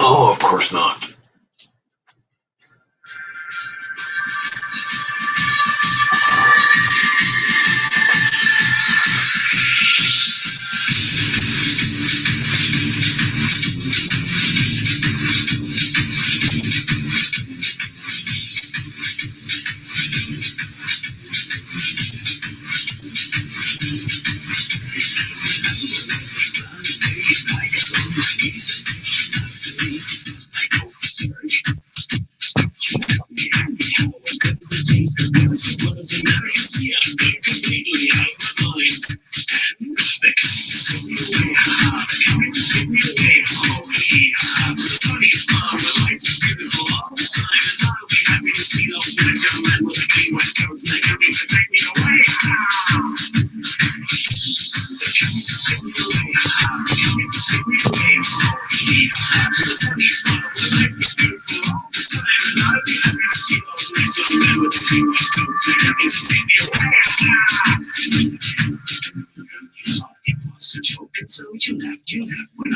Oh, of course not.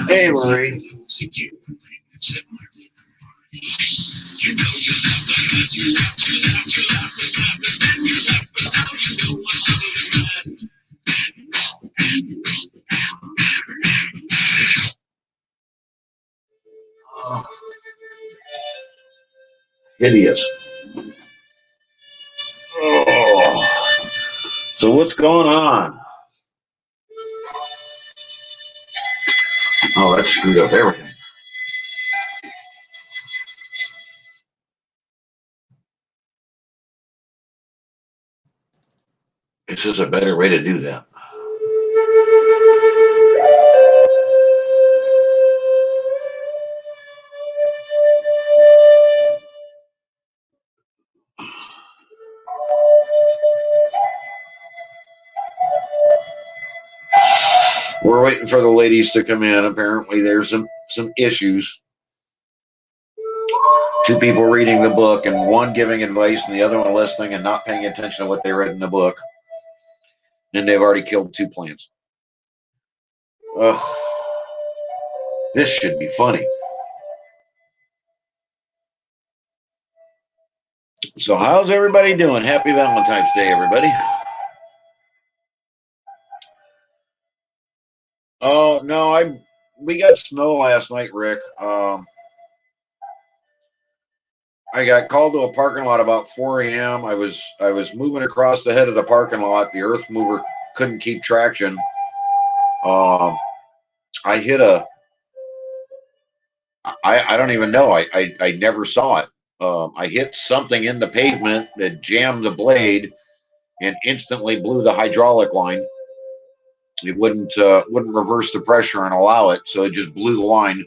Hey, Marie. Hideous. Oh. So what's going on? Oh, that screwed up everything. This is a better way to do that. We're waiting for the ladies to come in. Apparently, there's some issues. Two people reading the book and one giving advice and the other one listening and not paying attention to what they read in the book. And they've already killed 2 plants. Ugh. This should be funny. So how's everybody doing? Happy Valentine's Day, everybody. Oh, no, we got snow last night, Rick. I got called to a parking lot about 4 a.m. I was moving across the head of the parking lot. The earth mover couldn't keep traction. I hit I don't even know. I never saw it. I hit something in the pavement that jammed the blade and instantly blew the hydraulic line. It wouldn't reverse the pressure and allow it, so it just blew the line.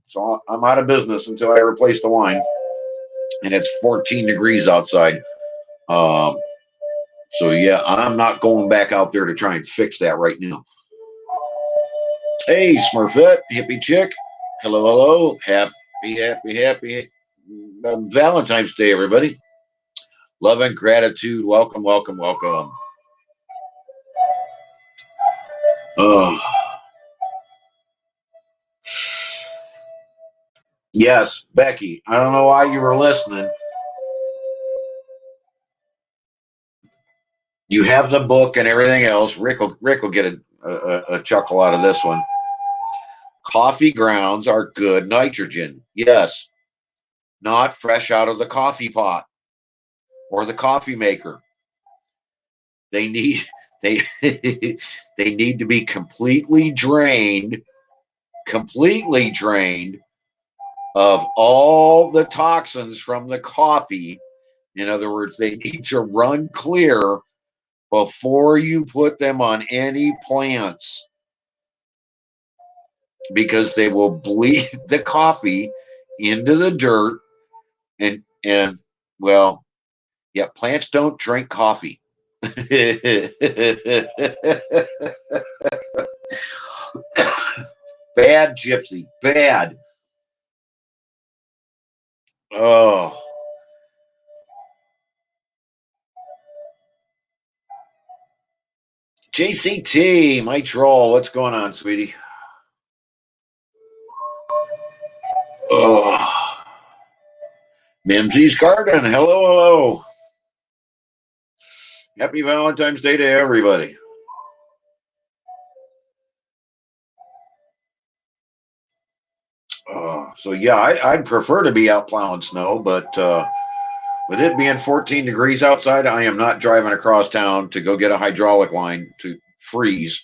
So I'm out of business until I replace the line, and it's 14 degrees outside. So yeah, I'm not going back out there to try and fix that right now. Hey, Smurfette, hippie chick. Hello. Happy Valentine's Day, everybody. Love and gratitude. Welcome. Yes, Becky. I don't know why you were listening. You have the book and everything else. Rick will get a chuckle out of this one. Coffee grounds are good nitrogen. Yes, not fresh out of the coffee pot or the coffee maker. They need they they need to be completely drained of all the toxins from the coffee. In other words, they need to run clear before you put them on any plants, because they will bleed the coffee into the dirt. And well, yeah, plants don't drink coffee. Bad Gypsy. Bad. Oh. JCT, my troll. What's going on, sweetie? Oh. Mimsy's Garden. Hello, hello. Happy Valentine's Day to everybody. So yeah, I'd prefer to be out plowing snow, but with it being 14 degrees outside, I am not driving across town to go get a hydraulic line to freeze.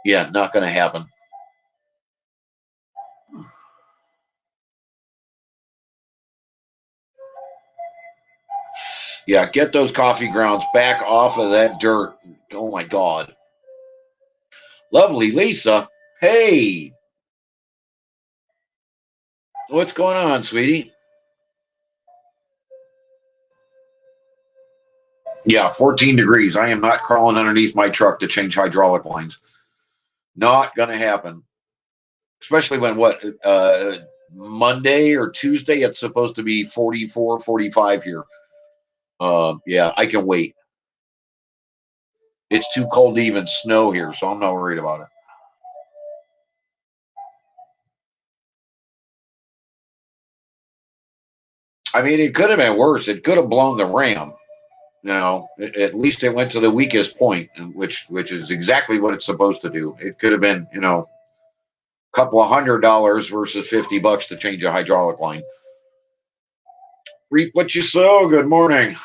Yeah, not going to happen. Yeah, get those coffee grounds back off of that dirt. Oh my God. Lovely Lisa. Hey, what's going on, sweetie? Yeah, 14 degrees. I am not crawling underneath my truck to change hydraulic lines. Not going to happen. Especially when Monday or Tuesday, it's supposed to be 44, 45 here. Yeah, I can wait. It's too cold to even snow here, so I'm not worried about it. I mean, it could have been worse. It could have blown the ram. You know, at least it went to the weakest point, which is exactly what it's supposed to do. It could have been, a couple of $100 versus $50 to change a hydraulic line. Reap what you sow. Good morning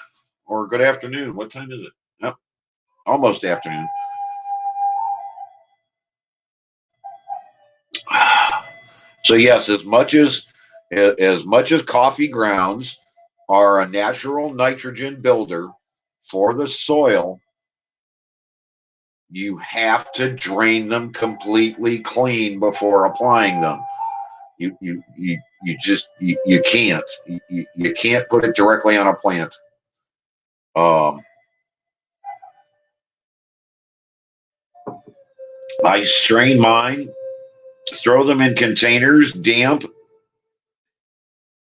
or good afternoon. What time is it? Yep, almost afternoon. So yes, as much as coffee grounds are a natural nitrogen builder for the soil, you have to drain them completely clean before applying them. You can't you can't put it directly on a plant. Um, I strain mine, throw them in containers, damp,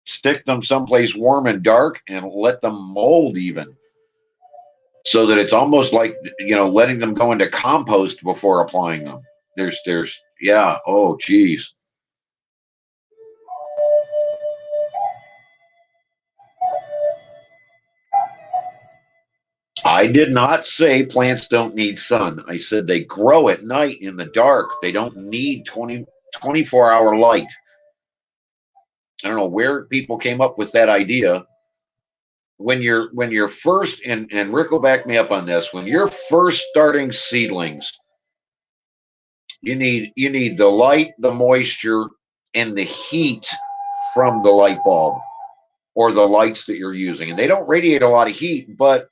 stick them someplace warm and dark, and let them mold even, so that it's almost like letting them go into compost before applying them. There's yeah. Oh, geez. I did not say plants don't need sun. I said they grow at night in the dark. They don't need 24-hour light. I don't know where people came up with that idea. When you're first, and Rick will back me up on this, when you're first starting seedlings, you need the light, the moisture, and the heat from the light bulb or the lights that you're using. And they don't radiate a lot of heat, but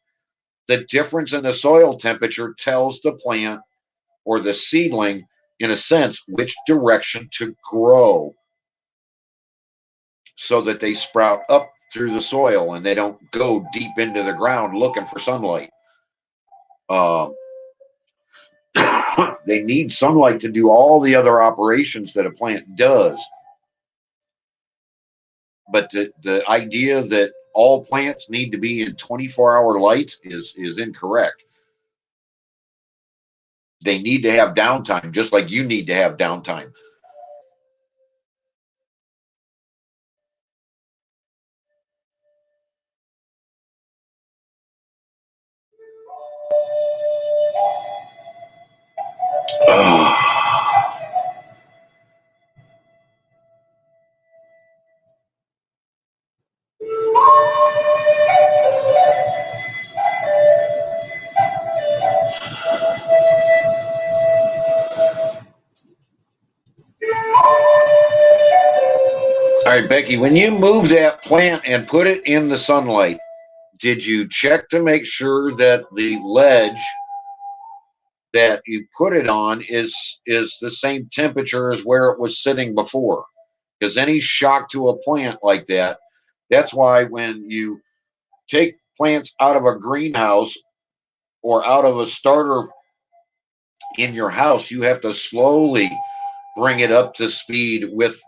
the difference in the soil temperature tells the plant or the seedling, in a sense, which direction to grow, so that they sprout up through the soil and they don't go deep into the ground looking for sunlight. Uh, they need sunlight to do all the other operations that a plant does. But the idea that all plants need to be in 24-hour light is incorrect. They need to have downtime, just like you need to have downtime. All right, Becky, when you move that plant and put it in the sunlight, did you check to make sure that the ledge that you put it on is the same temperature as where it was sitting before? Because any shock to a plant like that, that's why when you take plants out of a greenhouse or out of a starter in your house, you have to slowly bring it up to speed with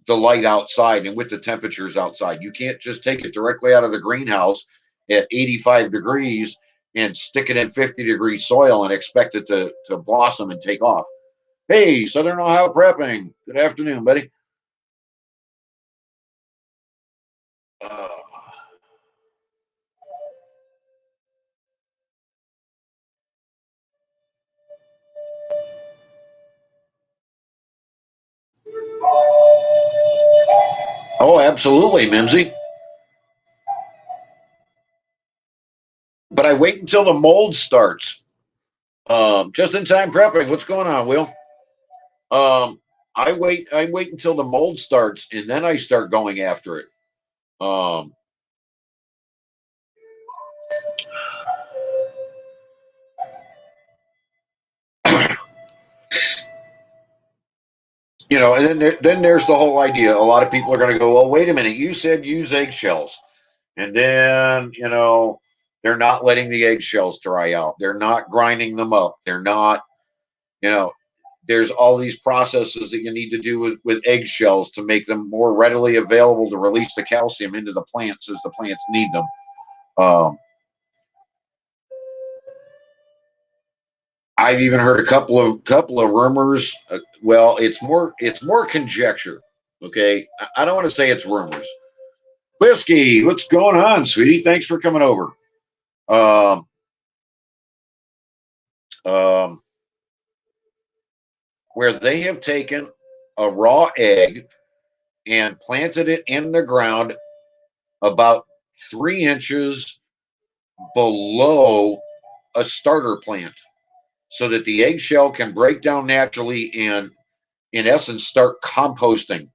the light outside and with the temperatures outside. You can't just take it directly out of the greenhouse at 85 degrees and stick it in 50-degree soil and expect it to blossom and take off. Hey, Southern Ohio Prepping. Good afternoon, buddy. Uh, oh, absolutely, Mimsy. But I wait until the mold starts. Just in time prepping. What's going on, Will? I wait until the mold starts and then I start going after it. Um, and then there's the whole idea. A lot of people are going to go, well, wait a minute. You said use eggshells. And then, they're not letting the eggshells dry out. They're not grinding them up. They're not, you know, there's all these processes that you need to do with eggshells to make them more readily available to release the calcium into the plants as the plants need them. I've even heard a couple of rumors. Well, it's more conjecture. Okay, I don't want to say it's rumors. Whiskey, what's going on, sweetie? Thanks for coming over. Um, um, where they have taken a raw egg and planted it in the ground about 3 inches below a starter plant so that the eggshell can break down naturally and, in essence, start composting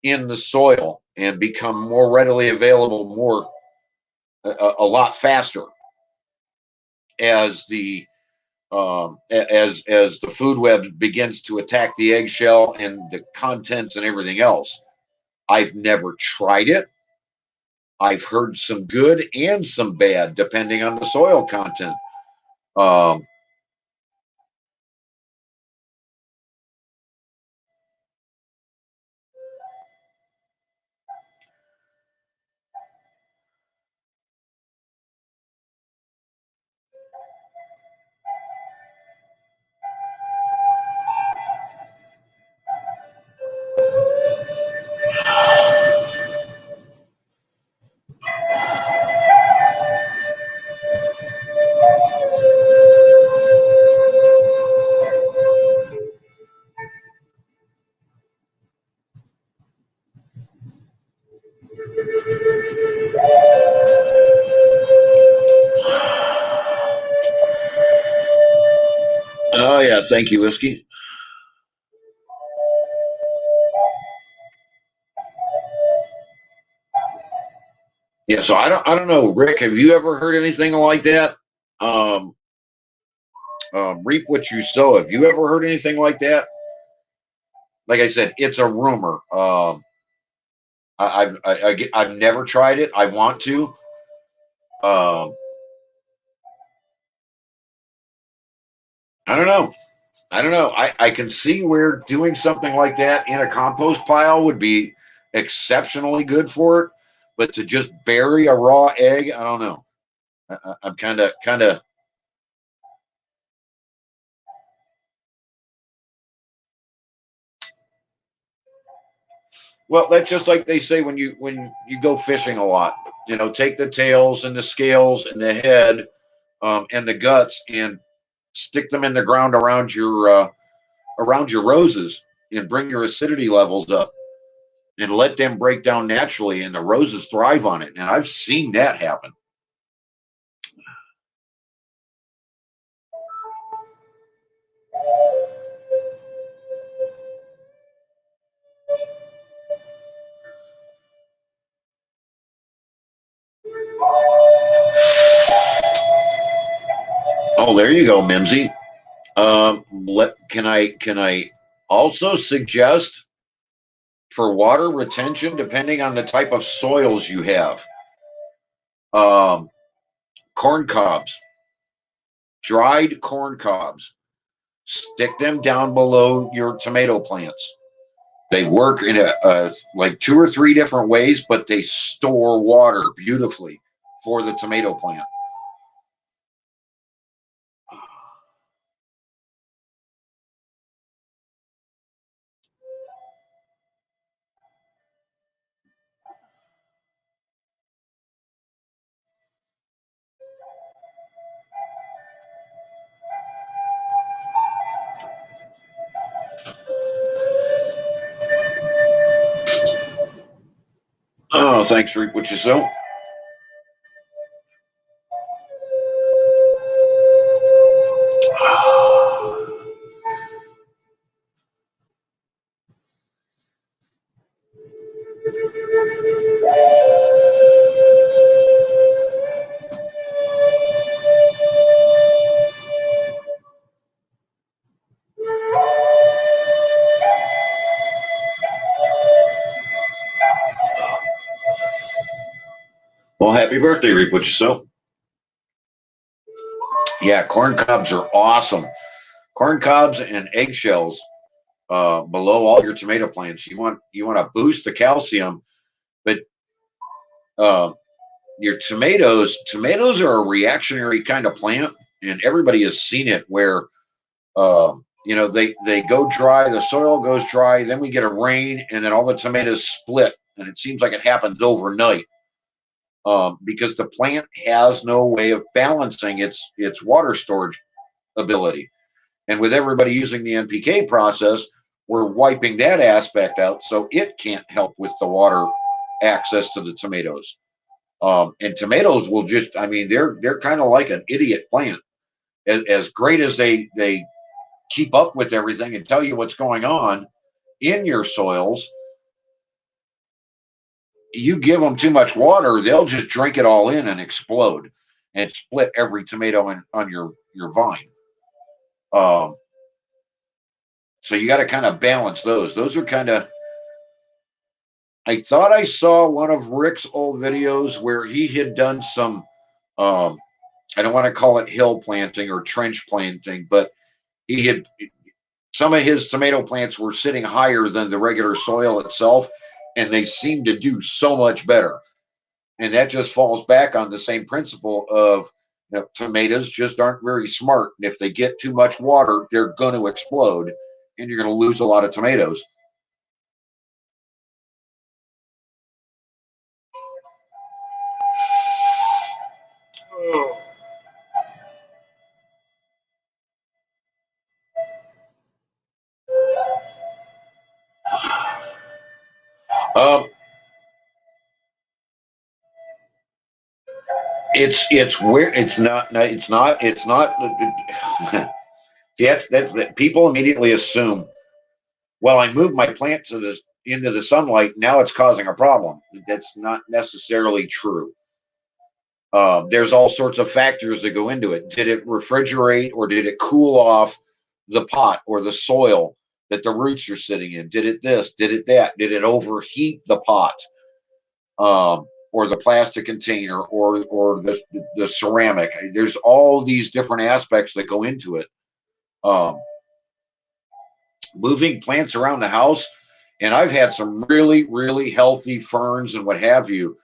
in the soil and become more readily available a lot faster as the food web begins to attack the eggshell and the contents and everything else. I've never tried it. I've heard some good and some bad depending on the soil content. Um, oh yeah, thank you, Whiskey. Yeah, so I don't know, Rick. Have you ever heard anything like that? Um, reap what you sow. Have you ever heard anything like that? Like I said, it's a rumor. I've never tried it. I want to. Um, I don't know. I don't know. I can see where doing something like that in a compost pile would be exceptionally good for it, but to just bury a raw egg, I don't know. I'm kind of. Well, that's just like they say when you go fishing a lot. Take the tails and the scales and the head, and the guts and stick them in the ground around your roses and bring your acidity levels up and let them break down naturally, and the roses thrive on it. And I've seen that happen. Oh, there you go, Mimsy. Can I also suggest for water retention, depending on the type of soils you have. Corn cobs, dried corn cobs. Stick them down below your tomato plants. They work in like 2 or 3 different ways, but they store water beautifully for the tomato plant. Oh, thanks, Reap what you sow. Well, happy birthday, Reap what you sow. Yeah, corn cobs are awesome. Corn cobs and eggshells below all your tomato plants. You want to boost the calcium, but uh, your tomatoes are a reactionary kind of plant, and everybody has seen it where they go dry, the soil goes dry, then we get a rain, and then all the tomatoes split, and it seems like it happens overnight because the plant has no way of balancing its water storage ability. And with everybody using the NPK process, we're wiping that aspect out, so it can't help with the water access to the tomatoes. And tomatoes will just, I mean, they're kind of like an idiot plant. As great as they keep up with everything and tell you what's going on in your soils, you give them too much water, they'll just drink it all in and explode and split every tomato on your vine. Um, so you got to kind of balance those. Those are kind of. I thought I saw one of Rick's old videos where he had done some. Um, I don't want to call it hill planting or trench planting, but he had some of his tomato plants were sitting higher than the regular soil itself, and they seemed to do so much better. And that just falls back on the same principle of tomatoes just aren't very smart. And if they get too much water, they're going to explode, and you're going to lose a lot of tomatoes. Um, it's where it's not. That people immediately assume. Well, I moved my plant to this into the sunlight. Now it's causing a problem. That's not necessarily true. There's all sorts of factors that go into it. Did it refrigerate or did it cool off the pot or the soil that the roots are sitting in? Did it this? Did it that? Did it overheat the pot or the plastic container or the ceramic? There's all these different aspects that go into it. Um, Moving plants around the house, and I've had some really, really healthy ferns and what have you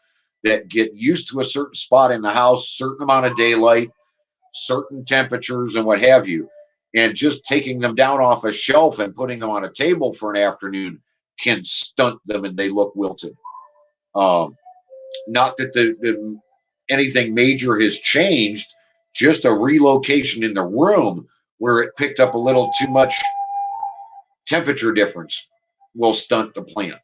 that get used to a certain spot in the house, certain amount of daylight, certain temperatures, and what have you. And just taking them down off a shelf and putting them on a table for an afternoon can stunt them and they look wilted. Um, Not that anything major has changed, just a relocation in the room where it picked up a little too much temperature difference will stunt the plant.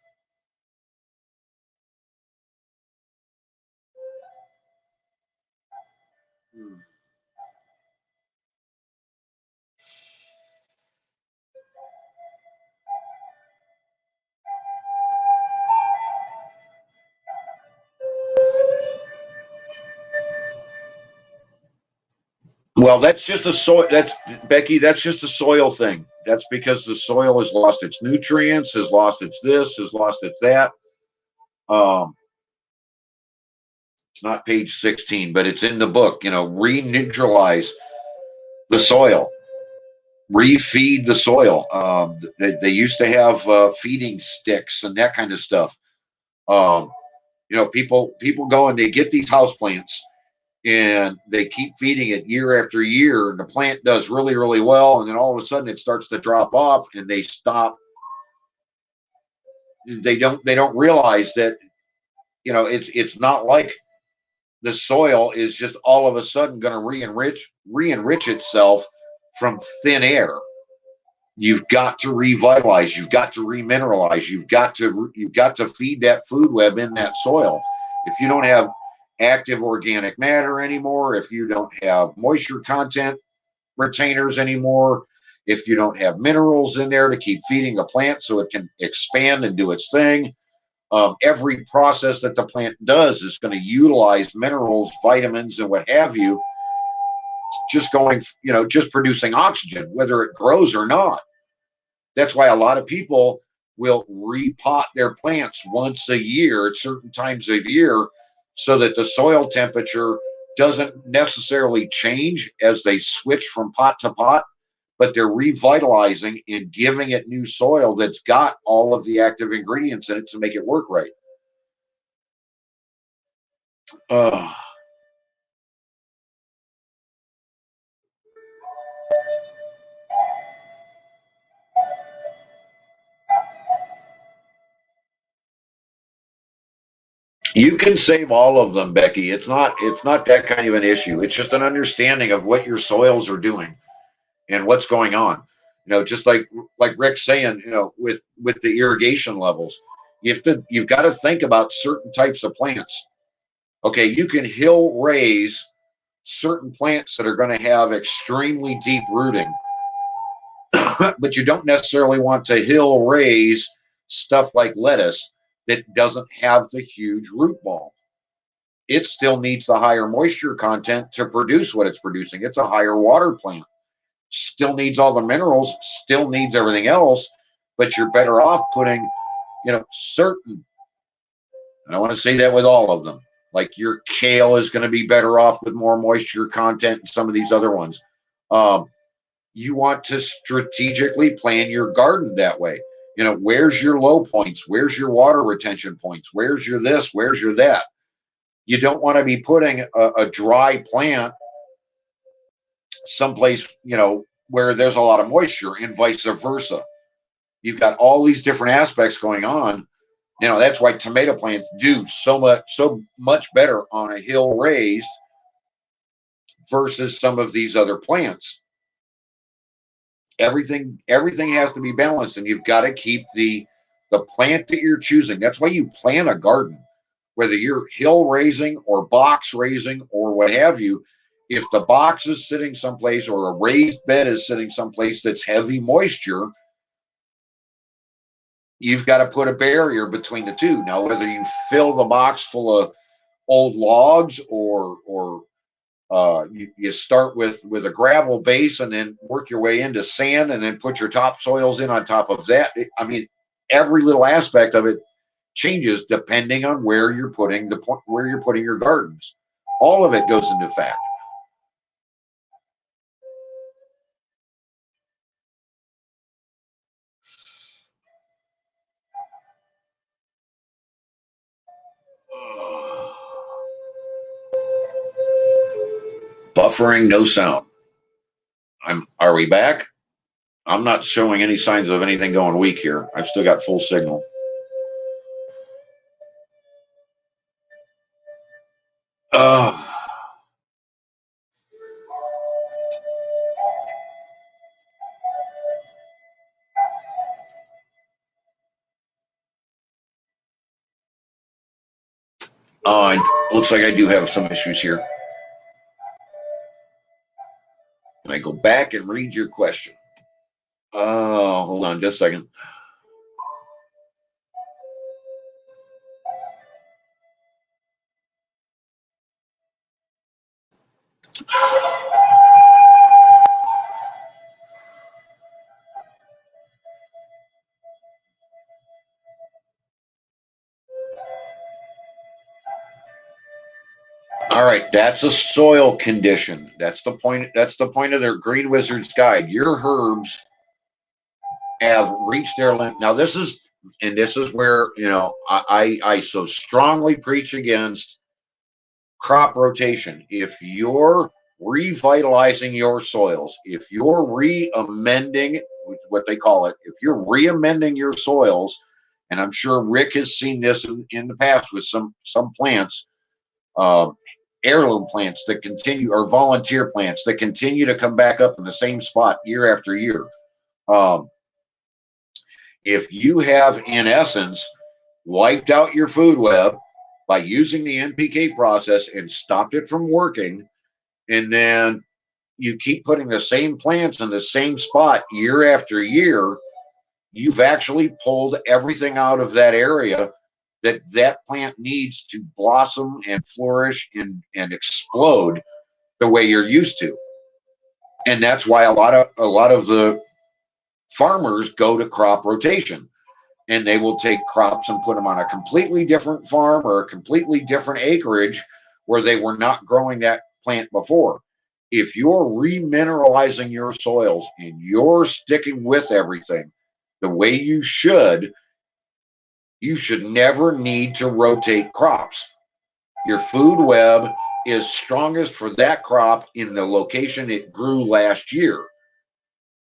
Well, that's just a soil. That's Becky. That's just a soil thing. That's because the soil has lost its nutrients, has lost its this, has lost its that. Um, It's not page 16, but it's in the book. Re-neutralize the soil, refeed the soil. They used to have feeding sticks and that kind of stuff. Um, people go and they get these house plants and they keep feeding it year after year, and the plant does really, really well, and then all of a sudden it starts to drop off, and they stop. They don't realize that it's not like the soil is just all of a sudden going to re-enrich itself from thin air. You've got to revitalize. You've got to remineralize. You've got to feed that food web in that soil. If you don't have active organic matter anymore, if you don't have moisture content retainers anymore, if you don't have minerals in there to keep feeding the plant so it can expand and do its thing, every process that the plant does is going to utilize minerals, vitamins, and what have you, just producing oxygen, whether it grows or not. That's why a lot of people will repot their plants once a year at certain times of year so that the soil temperature doesn't necessarily change as they switch from pot to pot, but they're revitalizing and giving it new soil that's got all of the active ingredients in it to make it work right. Uh, you can save all of them, Becky. It's not that kind of an issue. It's just an understanding of what your soils are doing and what's going on. Just like Rick's saying, with the irrigation levels, you've got to think about certain types of plants. Okay, you can hill raise certain plants that are going to have extremely deep rooting, but you don't necessarily want to hill raise stuff like lettuce that doesn't have the huge root ball. It still needs the higher moisture content to produce what it's producing. It's a higher water plant, still needs all the minerals, still needs everything else, but you're better off putting, certain, and I want to say that with all of them. Like your kale is going to be better off with more moisture content than some of these other ones. Um, you want to strategically plan your garden that way. Where's your low points? Where's your water retention points? Where's your this? Where's your that? You don't want to be putting a dry plant someplace, where there's a lot of moisture and vice versa. You've got all these different aspects going on. That's why tomato plants do so much better on a hill raised versus some of these other plants. Everything has to be balanced, and you've got to keep the plant that you're choosing. That's why you plant a garden, whether you're hill raising or box raising or what have you. If the box is sitting someplace or a raised bed is sitting someplace that's heavy moisture, you've got to put a barrier between the two. Now, whether you fill the box full of old logs or you start with a gravel base and then work your way into sand and then put your topsoils in on top of that. I mean, every little aspect of it changes depending on where you're putting your gardens. All of it goes into fact. Buffering, no sound. Are we back? I'm not showing any signs of anything going weak here. I've still got full signal. Uh, looks like I do have some issues here. Can I go back and read your question? Oh, hold on just a second. All right, that's a soil condition. That's the point. That's the point of their Green Wizard's Guide. Your herbs have reached their limit. Now, this is where I so strongly preach against crop rotation. If you're revitalizing your soils, if you're re-amending, what they call it, if you're re-amending your soils, and I'm sure Rick has seen this in the past with some plants, uh, heirloom plants that continue, or volunteer plants that continue to come back up in the same spot year after year. Um, if you have, in essence, wiped out your food web by using the NPK process and stopped it from working, and then you keep putting the same plants in the same spot year after year, you've actually pulled everything out of that area that plant needs to blossom and flourish and explode the way you're used to. And that's why a lot of the farmers go to crop rotation, and they will take crops and put them on a completely different farm or a completely different acreage where they were not growing that plant before. If you're remineralizing your soils and you're sticking with everything the way you should never need to rotate crops. Your food web is strongest for that crop in the location it grew last year.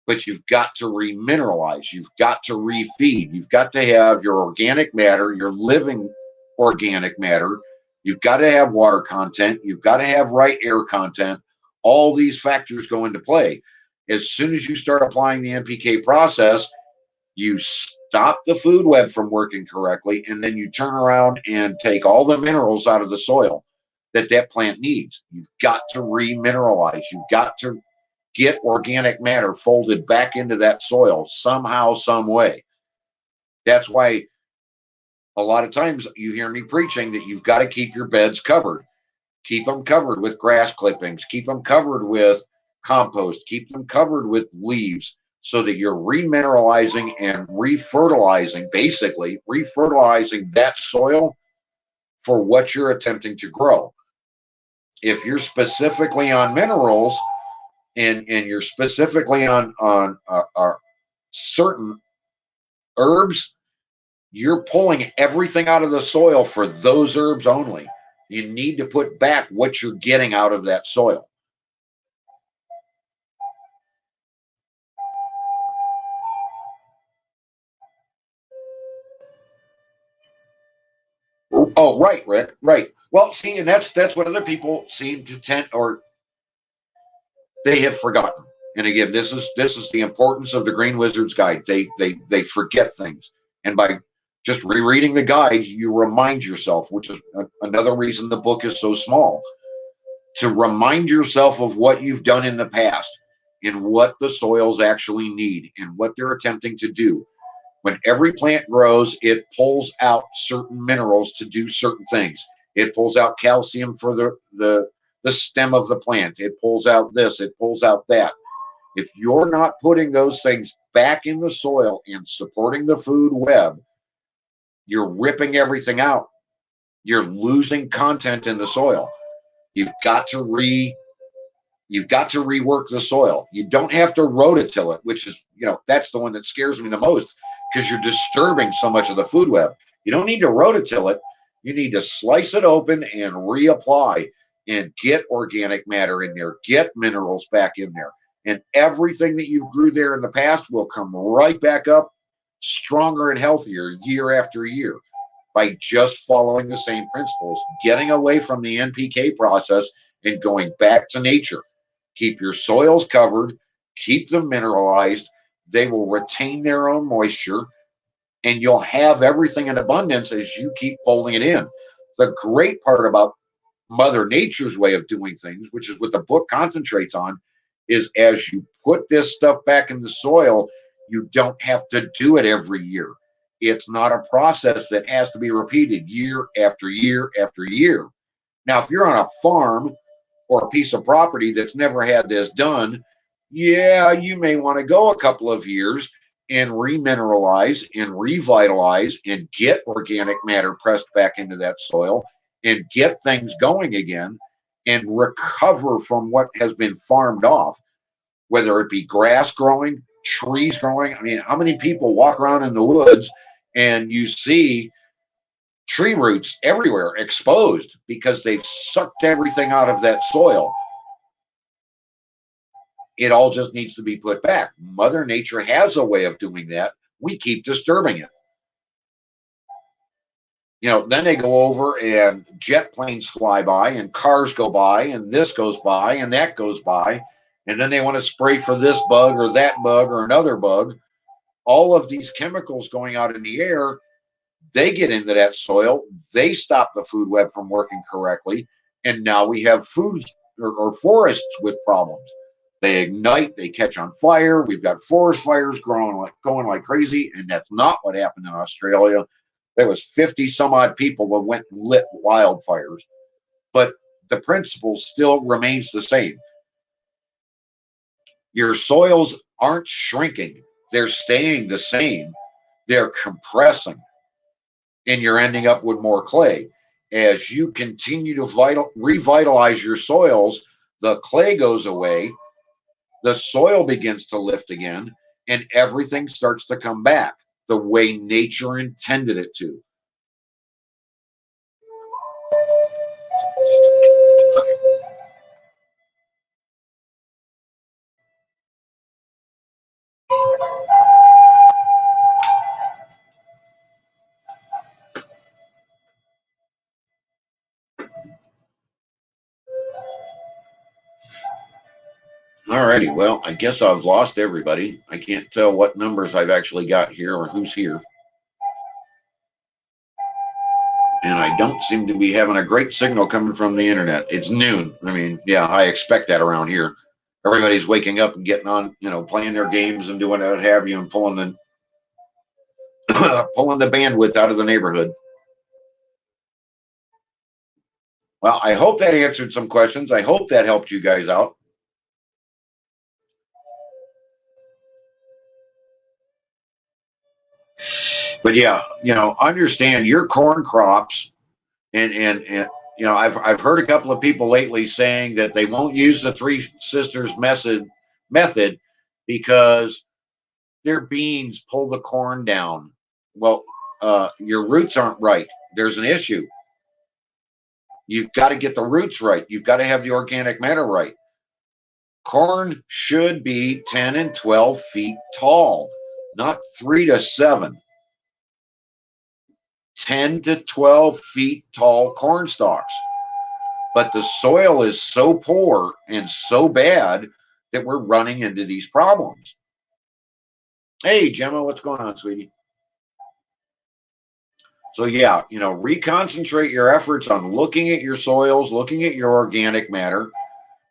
But you've got to remineralize, you've got to refeed, you've got to have your organic matter, your living organic matter, you've got to have water content, you've got to have right air content. All these factors go into play. As soon as you start applying the NPK process, you stop the food web from working correctly, and then you turn around and take all the minerals out of the soil that plant needs. You've got to remineralize, you've got to get organic matter folded back into that soil somehow, some way. That's why a lot of times you hear me preaching that you've got to keep your beds covered. Keep them covered with grass clippings, keep them covered with compost, keep them covered with leaves, so that you're remineralizing and refertilizing, basically refertilizing that soil for what you're attempting to grow. If you're specifically on minerals, and you're specifically on certain herbs, you're pulling everything out of the soil for those herbs only. You need to put back what you're getting out of that soil. Oh, right, Rick, right. Well, see, and that's what other people seem to tend, or they have forgotten. And again, this is the importance of the Green Wizard's Guide. They forget things, and by just rereading the guide, you remind yourself, which is another reason the book is so small, to remind yourself of what you've done in the past and what the soils actually need and what they're attempting to do. When every plant grows, it pulls out certain minerals to do certain things. It pulls out calcium for the stem of the plant. It pulls out this, it pulls out that. If you're not putting those things back in the soil and supporting the food web, you're ripping everything out. You're losing content in the soil. You've got to rework the soil. You don't have to rototill it, which is, that's the one that scares me the most, because you're disturbing so much of the food web. You don't need to rototill it. You need to slice it open and reapply and get organic matter in there, get minerals back in there. And everything that you grew there in the past will come right back up stronger and healthier year after year by just following the same principles, getting away from the NPK process and going back to nature. Keep your soils covered, keep them mineralized. They will retain their own moisture, and you'll have everything in abundance as you keep folding it in. The great part about Mother Nature's way of doing things, which is what the book concentrates on, is as you put this stuff back in the soil, you don't have to do it every year. It's not a process that has to be repeated year after year after year. Now, if you're on a farm or a piece of property that's never had this done, yeah, you may want to go a couple of years and remineralize and revitalize and get organic matter pressed back into that soil and get things going again. and recover from what has been farmed off, whether it be grass growing, trees growing. I mean, how many people walk around in the woods and you see tree roots everywhere exposed because they've sucked everything out of that soil? It all just needs to be put back. Mother Nature has a way of doing that. We keep disturbing it. Then they go over and jet planes fly by and cars go by and this goes by and that goes by. And then they want to spray for this bug or that bug or another bug. All of these chemicals going out in the air, they get into that soil. They stop the food web from working correctly. And now we have foods or forests with problems. They ignite, they catch on fire. We've got forest fires going like crazy. And that's not what happened in Australia. There was 50 some odd people that went and lit wildfires. But the principle still remains the same. Your soils aren't shrinking. They're staying the same. They're compressing. And you're ending up with more clay. As you continue to revitalize your soils, the clay goes away, the soil begins to lift again, and everything starts to come back the way nature intended it to. Alrighty, well, I guess I've lost everybody. I can't tell what numbers I've actually got here or who's here. And I don't seem to be having a great signal coming from the internet. It's noon. I mean, yeah, I expect that around here. Everybody's waking up and getting on, playing their games and doing what have you and pulling the pulling the bandwidth out of the neighborhood. Well, I hope that answered some questions. I hope that helped you guys out. But yeah, understand your corn crops and I've heard a couple of people lately saying that they won't use the Three Sisters method because their beans pull the corn down. Well, your roots aren't right. There's an issue. You've got to get the roots right. You've got to have the organic matter right. Corn should be 10 and 12 feet tall, not 3 to 7. 10 to 12 feet tall corn stalks. But the soil is so poor and so bad that we're running into these problems. Hey, Gemma, what's going on, sweetie? So yeah, reconcentrate your efforts on looking at your soils, looking at your organic matter.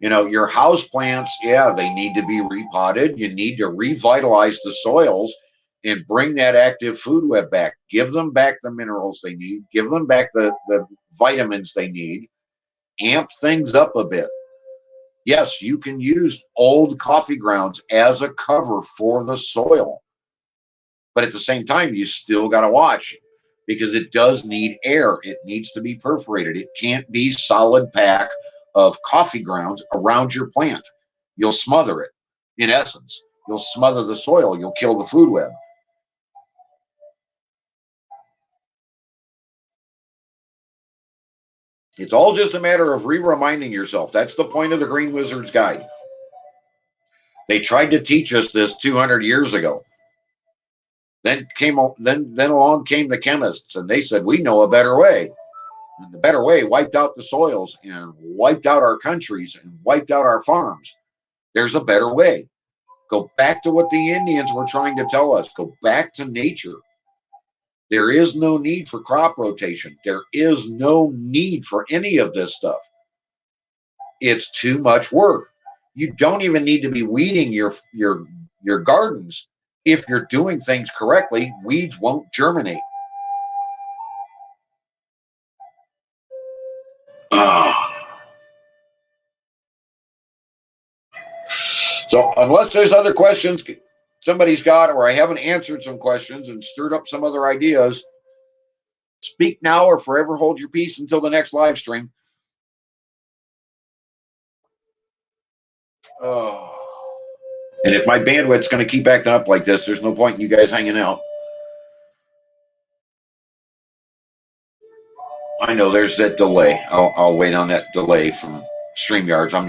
Your house plants, yeah, they need to be repotted. You need to revitalize the soils and bring that active food web back. Give them back the minerals they need. Give them back the vitamins they need. Amp things up a bit. Yes, you can use old coffee grounds as a cover for the soil. But at the same time, you still got to watch because it does need air. It needs to be perforated. It can't be solid pack of coffee grounds around your plant. You'll smother it. In essence, you'll smother the soil. You'll kill the food web. It's all just a matter of reminding yourself. That's the point of the Green Wizard's Guide. They tried to teach us this 200 years ago. Then along came the chemists, and they said we know a better way. And the better way wiped out the soils and wiped out our countries and wiped out our farms. There's a better way. Go back to what the Indians were trying to tell us. Go back to nature. There is no need for crop rotation. There is no need for any of this stuff. It's too much work. You don't even need to be weeding your gardens. If you're doing things correctly, weeds won't germinate. So unless there's other questions somebody's got, or I haven't answered some questions and stirred up some other ideas, speak now or forever hold your peace until the next live stream. Oh. And if my bandwidth's going to keep acting up like this, there's no point in you guys hanging out. I know there's that delay. I'll wait on that delay from StreamYards. I'm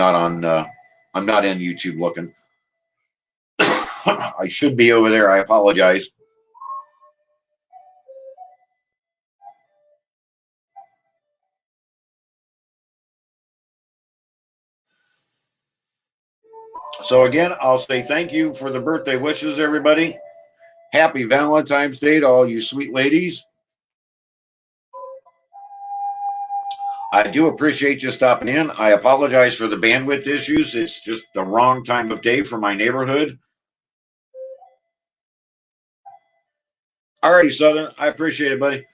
not in YouTube looking. I should be over there. I apologize. So again, I'll say thank you for the birthday wishes, everybody. Happy Valentine's Day to all you sweet ladies. I do appreciate you stopping in. I apologize for the bandwidth issues. It's just the wrong time of day for my neighborhood. Alrighty, Southern. I appreciate it, buddy.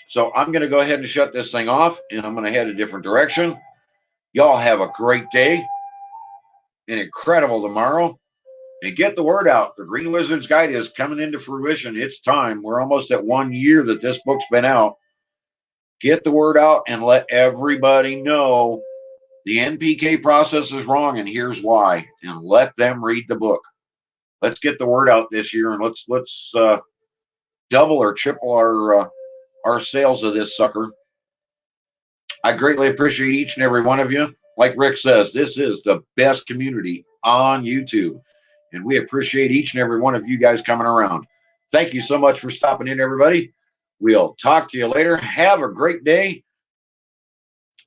So I'm going to go ahead and shut this thing off, and I'm going to head a different direction. Y'all have a great day, an incredible tomorrow, and get the word out. The Green Wizard's Guide is coming into fruition. It's time. We're almost at 1 year that this book's been out. Get the word out and let everybody know the NPK process is wrong, and here's why. And let them read the book. Let's get the word out this year, and let's double or triple our sales of this sucker. I greatly appreciate each and every one of you. Like Rick says, this is the best community on YouTube, and we appreciate each and every one of you guys coming around. Thank you so much for stopping in, everybody. We'll talk to you later. Have a great day.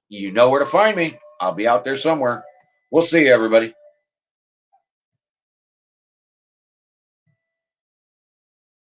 You know where to find me. I'll be out there somewhere. We'll see you, everybody.